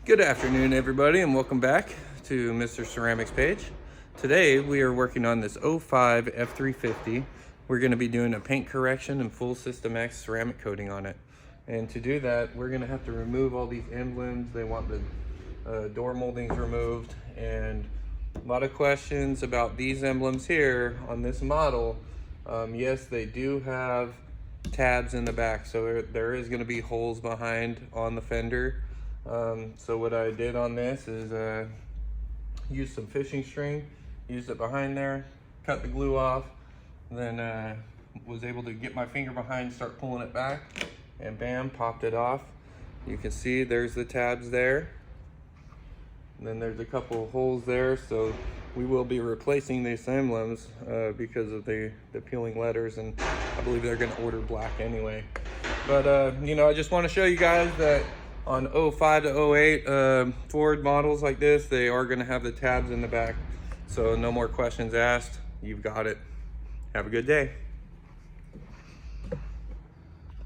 Good afternoon, everybody, and welcome back to Mr. Ceramics page. Today we are working on this 05 F350. We're going to be doing a paint correction and full SystemX ceramic coating on it. And to do that, we're going to have to remove all these emblems. They want the door moldings removed, and a lot of questions about these emblems here on this model. Yes, they do have tabs in the back, so there is going to be holes behind on the fender. So what I did on this is use some fishing string, used it behind there, cut the glue off, then was able to get my finger behind, start pulling it back, and bam, popped it off. You can see there's the tabs there, and then there's a couple of holes there, so we will be replacing these emblems because of the peeling letters, and I believe they're going to order black anyway. But you know, I just want to show you guys that on 05 to 08 Ford models like this, they are going to have the tabs in the back. So no more questions asked. You've got it. Have a good day.